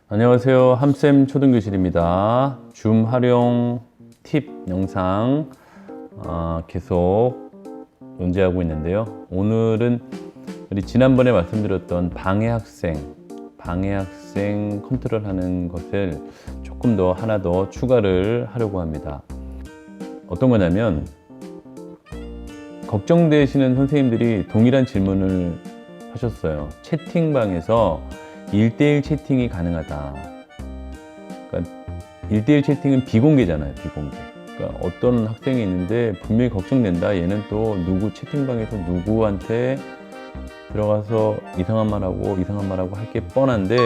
안녕하세요. 함쌤 초등교실입니다. 줌 활용 팁 영상 계속 논제하고 있는데요. 오늘은 우리 지난번에 말씀드렸던 방해학생 컨트롤하는 것을 조금 더 하나 더 추가를 하려고 합니다. 어떤 거냐면 걱정되시는 선생님들이 동일한 질문을 하셨어요. 채팅방에서 1대1 채팅이 가능하다. 그러니까 1대1 채팅은 비공개잖아요. 비공개. 그러니까 어떤 학생이 있는데 분명히 걱정된다. 얘는 또 누구 채팅방에서 누구한테 들어가서 이상한 말하고 할 게 뻔한데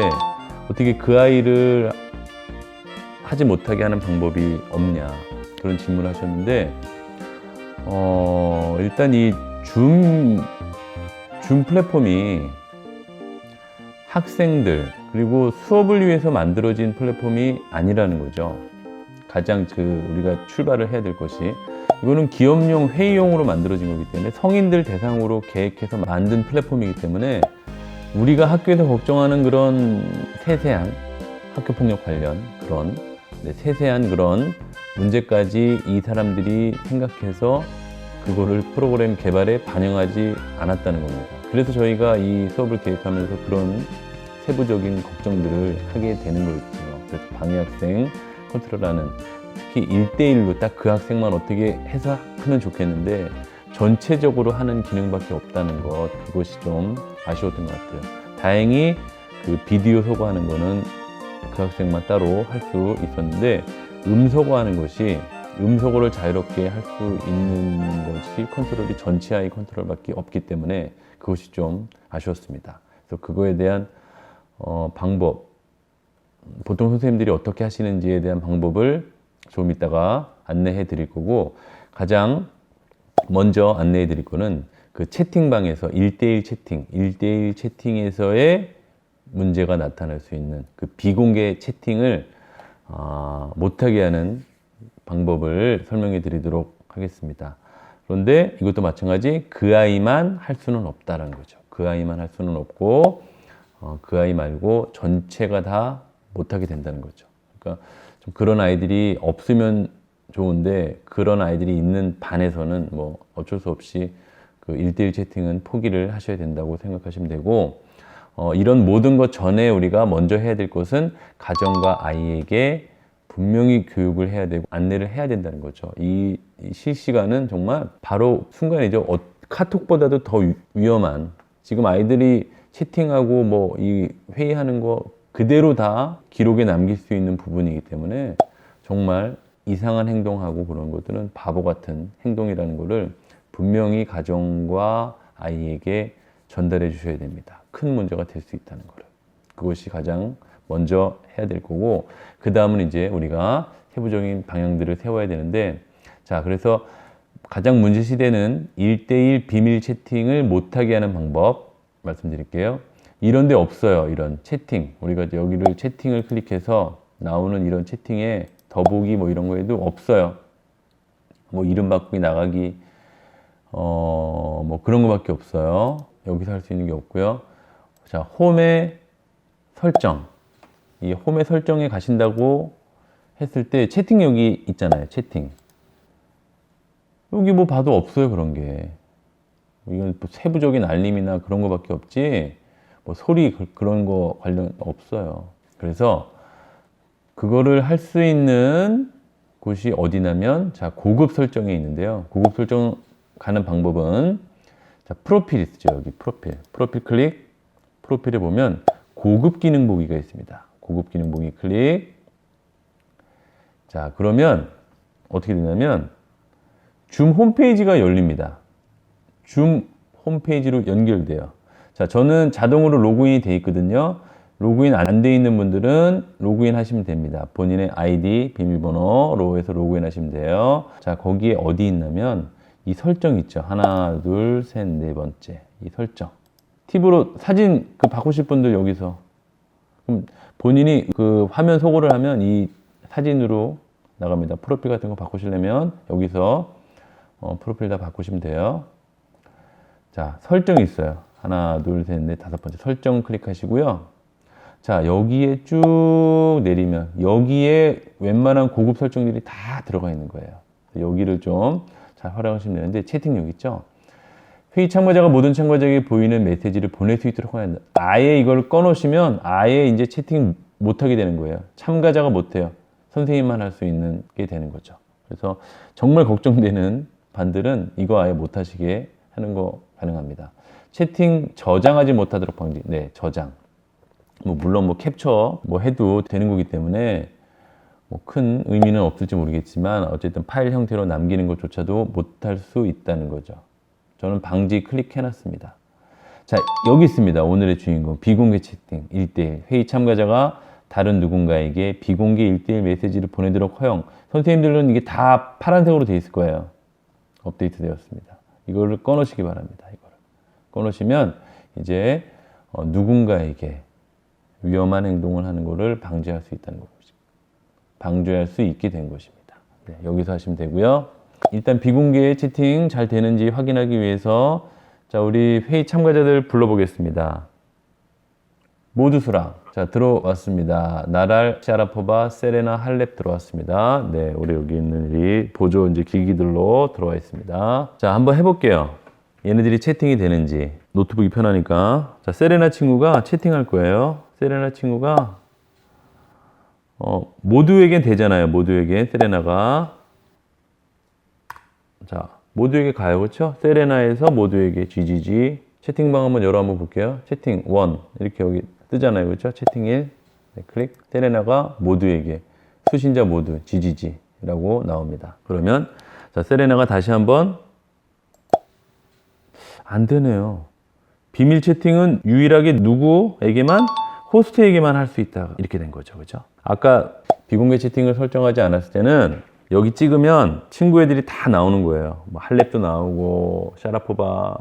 어떻게 그 아이를 하지 못하게 하는 방법이 없냐. 그런 질문을 하셨는데 일단 이 줌 플랫폼이 학생들 그리고 수업을 위해서 만들어진 플랫폼이 아니라는 거죠. 가장 우리가 출발을 해야 될 것이 이거는 기업용 회의용으로 만들어진 거기 때문에 성인들 대상으로 계획해서 만든 플랫폼이기 때문에 우리가 학교에서 걱정하는 그런 세세한 학교폭력 관련 그런 세세한 그런 문제까지 이 사람들이 생각해서 그거를 프로그램 개발에 반영하지 않았다는 겁니다. 그래서 저희가 이 수업을 계획하면서 그런 세부적인 걱정들을 하게 되는 거죠. 그래서 방해학생 컨트롤하는 특히 1대1로 딱 그 학생만 어떻게 해서 하면 좋겠는데 전체적으로 하는 기능밖에 없다는 것, 그것이 좀 아쉬웠던 것 같아요. 다행히 그 비디오 소거하는 거는 그 학생만 따로 할 수 있었는데 소거하는 것이 소거를 자유롭게 할 수 있는 것이 컨트롤이 전체 아이 컨트롤밖에 없기 때문에 그것이 좀 아쉬웠습니다. 그래서 그거에 대한 방법, 보통 선생님들이 어떻게 하시는지에 대한 방법을 좀 이따가 안내해 드릴 거고, 가장 먼저 안내해 드릴 거는 그 채팅방에서 1대1 채팅에서의 문제가 나타날 수 있는 그 비공개 채팅을 못하게 하는 방법을 설명해 드리도록 하겠습니다. 그런데 이것도 마찬가지 그 아이만 할 수는 없다라는 거죠. 그 아이만 할 수는 없고 그 아이 말고 전체가 다 못하게 된다는 거죠. 그러니까 좀 그런 아이들이 없으면 좋은데 그런 아이들이 있는 반에서는 뭐 어쩔 수 없이 그 1대1 채팅은 포기를 하셔야 된다고 생각하시면 되고, 이런 모든 것 전에 우리가 먼저 해야 될 것은 가정과 아이에게 분명히 교육을 해야 되고 안내를 해야 된다는 거죠. 이 실시간은 정말 바로 순간이죠. 카톡보다도 더 위험한, 지금 아이들이 채팅하고 뭐 이 회의하는 거 그대로 다 기록에 남길 수 있는 부분이기 때문에 정말 이상한 행동하고 그런 것들은 바보 같은 행동이라는 것을 분명히 가정과 아이에게 전달해 주셔야 됩니다. 큰 문제가 될 수 있다는 거를. 그것이 가장 먼저 해야 될 거고, 그 다음은 이제 우리가 세부적인 방향들을 세워야 되는데, 자, 그래서 가장 문제시되는 1대1 비밀 채팅을 못하게 하는 방법 말씀드릴게요. 이런 데 없어요. 이런 채팅. 우리가 여기를 채팅을 클릭해서 나오는 이런 채팅에 더보기 뭐 이런 거에도 없어요. 뭐 이름 바꾸기 나가기 뭐 그런 거밖에 없어요. 여기서 할 수 있는 게 없고요. 자, 홈의 설정. 이 홈의 설정에 가신다고 했을 때 채팅 여기 있잖아요. 채팅. 여기 뭐 봐도 없어요. 그런 게. 이건 뭐 세부적인 알림이나 그런 거밖에 없지 뭐 소리 그런 거 관련 없어요. 그래서 그거를 할 수 있는 곳이 어디냐면, 자, 고급 설정에 있는데요. 고급 설정 가는 방법은, 자, 프로필 있죠. 여기 프로필 클릭. 프로필에 보면 고급 기능 보기가 있습니다. 고급 기능 보기 클릭. 자, 그러면 어떻게 되냐면 줌 홈페이지가 열립니다. 줌 홈페이지로 연결돼요. 자, 저는 자동으로 로그인이 돼 있거든요. 로그인 안 돼 있는 분들은 로그인 하시면 됩니다. 본인의 아이디, 비밀번호로 해서 로그인 하시면 돼요. 자, 거기에 어디 있냐면 이 설정 있죠. 하나, 둘, 셋, 네 번째. 이 설정. 팁으로 사진 바꾸실 분들 여기서. 그럼 본인이 그 화면 소거를 하면 이 사진으로 나갑니다. 프로필 같은 거 바꾸시려면 여기서 프로필 다 바꾸시면 돼요. 자, 설정이 있어요. 하나, 둘, 셋, 넷, 다섯 번째 설정 클릭하시고요. 자, 여기에 쭉 내리면 여기에 웬만한 고급 설정들이 다 들어가 있는 거예요. 여기를 좀 잘 활용하시면 되는데 채팅 여기 있죠? 회의 참가자가 모든 참가자에게 보이는 메시지를 보낼 수 있도록 하는, 아예 이걸 꺼놓으시면 아예 이제 채팅 못하게 되는 거예요. 참가자가 못해요. 선생님만 할 수 있는 게 되는 거죠. 그래서 정말 걱정되는 반들은 이거 아예 못하시게 하는 거 가능합니다. 채팅 저장하지 못하도록 방지. 네, 저장. 물론 캡처 해도 되는 거기 때문에 큰 의미는 없을지 모르겠지만 어쨌든 파일 형태로 남기는 것조차도 못할 수 있다는 거죠. 저는 방지 클릭해놨습니다. 자, 여기 있습니다. 오늘의 주인공 비공개 채팅 1대1. 회의 참가자가 다른 누군가에게 비공개 1대1 메시지를 보내도록 허용. 선생님들은 이게 다 파란색으로 되어 있을 거예요. 업데이트 되었습니다. 이거를 꺼놓으시기 바랍니다. 이거를 꺼놓으시면 이제 누군가에게 위험한 행동을 하는 것을 방지할 수 있다는 거죠. 방지할 수 있게 된 것입니다. 네, 여기서 하시면 되고요. 일단 비공개 채팅 잘 되는지 확인하기 위해서 자, 우리 회의 참가자들 불러보겠습니다. 모두 수락. 자, 들어왔습니다. 나랄, 샤라포바, 세레나, 할렙 들어왔습니다. 네, 우리 여기 있는 이 보조 이제 기기들로 들어와 있습니다. 자, 한번 해볼게요. 얘네들이 채팅이 되는지. 노트북이 편하니까. 자, 세레나 친구가 채팅할 거예요. 세레나 친구가 모두에겐 되잖아요. 모두에겐 세레나가. 자, 모두에게 가요. 그렇죠? 세레나에서 모두에게 GGG. 채팅방 한번 한번 볼게요. 채팅 1 이렇게 여기 뜨잖아요. 그렇죠? 채팅 1 네, 클릭. 세레나가 모두에게 수신자 모두 GGG라고 나옵니다. 그러면 자, 세레나가 다시 한번 안 되네요. 비밀 채팅은 유일하게 누구에게만 호스트에게만 할 수 있다. 이렇게 된 거죠. 그죠? 아까 비공개 채팅을 설정하지 않았을 때는 여기 찍으면 친구 애들이 다 나오는 거예요. 할렙도 나오고 샤라포바,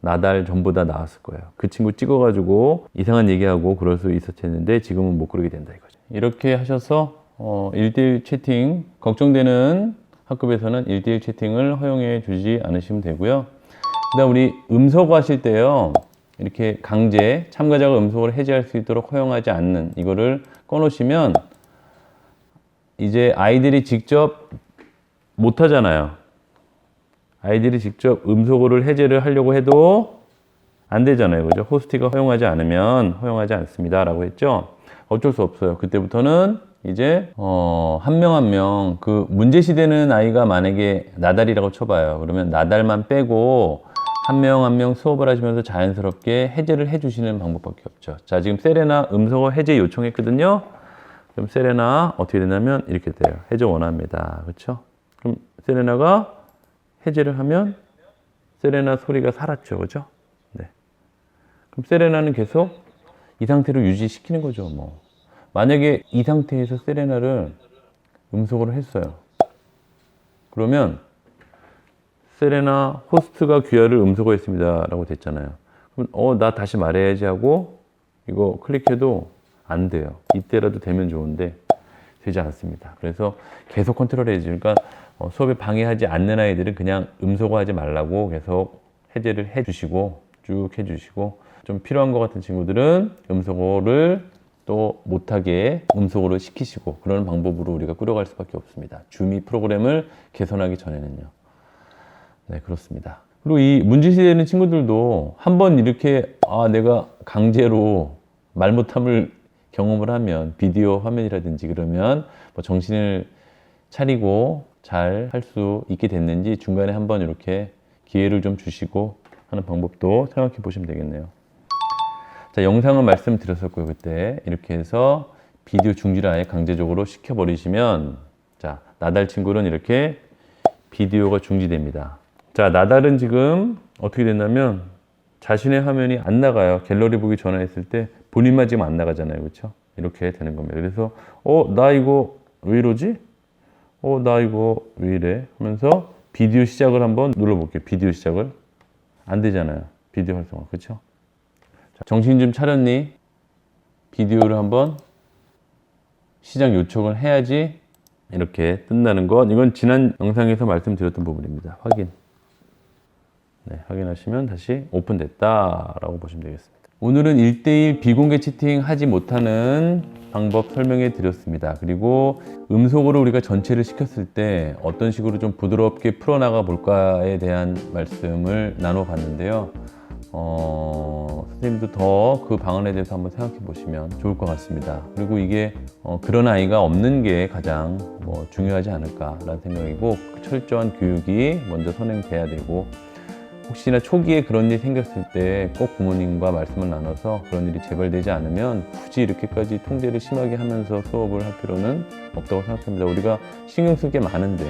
나달 전부 다 나왔을 거예요. 그 친구 찍어가지고 이상한 얘기하고 그럴 수 있었는데 지금은 못 그러게 된다 이거죠. 이렇게 하셔서 1대1 채팅 걱정되는 학급에서는 1대1 채팅을 허용해 주지 않으시면 되고요. 그다음 우리 음소거 하실 때요. 이렇게 강제 참가자가 음소거를 해제할 수 있도록 허용하지 않는 이거를 꺼놓으시면 이제 아이들이 직접 못 하잖아요. 아이들이 직접 음소거를 해제를 하려고 해도 안 되잖아요. 그죠? 호스트가 허용하지 않으면 허용하지 않습니다. 라고 했죠? 어쩔 수 없어요. 그때부터는 이제, 한 명 한 명, 그 문제시되는 아이가 만약에 나달이라고 쳐봐요. 그러면 나달만 빼고 한 명 한 명 수업을 하시면서 자연스럽게 해제를 해주시는 방법밖에 없죠. 자, 지금 세레나 음소거 해제 요청했거든요. 그럼 세레나 어떻게 되냐면 이렇게 돼요. 해제 원합니다. 그렇죠? 그럼 세레나가 해제를 하면 세레나 소리가 사라졌죠. 그죠? 네. 그럼 세레나는 계속 이 상태로 유지시키는 거죠. 만약에 이 상태에서 세레나를 음소거를 했어요. 그러면 세레나 호스트가 귀하를 음소거 했습니다. 라고 됐잖아요. 그럼 나 다시 말해야지 하고 이거 클릭해도 안 돼요. 이때라도 되면 좋은데 되지 않습니다. 그래서 계속 컨트롤해야지. 그러니까 수업에 방해하지 않는 아이들은 그냥 음소거하지 말라고 계속 해제를 해주시고 쭉 해주시고 좀 필요한 것 같은 친구들은 음소거를 또 못하게 음소거를 시키시고 그런 방법으로 우리가 꾸려갈 수밖에 없습니다. 주미 프로그램을 개선하기 전에는요. 네, 그렇습니다. 그리고 이 문제시되는 친구들도 한번 이렇게 내가 강제로 말 못함을 경험을 하면 비디오 화면이라든지 그러면 정신을 차리고 잘 할 수 있게 됐는지 중간에 한번 이렇게 기회를 좀 주시고 하는 방법도 생각해 보시면 되겠네요. 자, 영상은 말씀드렸었고요. 그때 이렇게 해서 비디오 중지를 아예 강제적으로 시켜버리시면 자, 나달 친구는 이렇게 비디오가 중지됩니다. 자, 나달은 지금 어떻게 됐냐면 자신의 화면이 안 나가요. 갤러리 보기 전화했을 때 본인만 지금 안 나가잖아요. 그렇죠? 이렇게 되는 겁니다. 그래서 나 이거 왜 이러지? 나 이거 왜 이래? 하면서 비디오 시작을 한번 눌러볼게요. 비디오 시작을. 안 되잖아요. 비디오 활성화. 그렇죠? 자, 정신 좀 차렸니? 비디오를 한번 시작 요청을 해야지 이렇게 뜬다는 것. 이건 지난 영상에서 말씀드렸던 부분입니다. 확인. 네, 확인하시면 다시 오픈됐다라고 보시면 되겠습니다. 오늘은 1대1 비공개 채팅 하지 못하는 방법 설명해 드렸습니다. 그리고 음속으로 우리가 전체를 시켰을 때 어떤 식으로 좀 부드럽게 풀어나가 볼까에 대한 말씀을 나눠 봤는데요. 선생님도 더 그 방안에 대해서 한번 생각해 보시면 좋을 것 같습니다. 그리고 이게 그런 아이가 없는 게 가장 중요하지 않을까라는 생각이고, 철저한 교육이 먼저 선행돼야 되고, 혹시나 초기에 그런 일이 생겼을 때 꼭 부모님과 말씀을 나눠서 그런 일이 재발되지 않으면 굳이 이렇게까지 통제를 심하게 하면서 수업을 할 필요는 없다고 생각합니다. 우리가 신경 쓸 게 많은데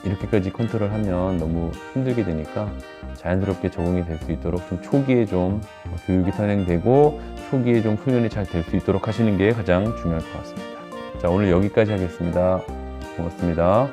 이렇게까지 컨트롤하면 너무 힘들게 되니까 자연스럽게 적응이 될 수 있도록 좀 초기에 좀 교육이 선행되고 초기에 좀 훈련이 잘 될 수 있도록 하시는 게 가장 중요할 것 같습니다. 자, 오늘 여기까지 하겠습니다. 고맙습니다.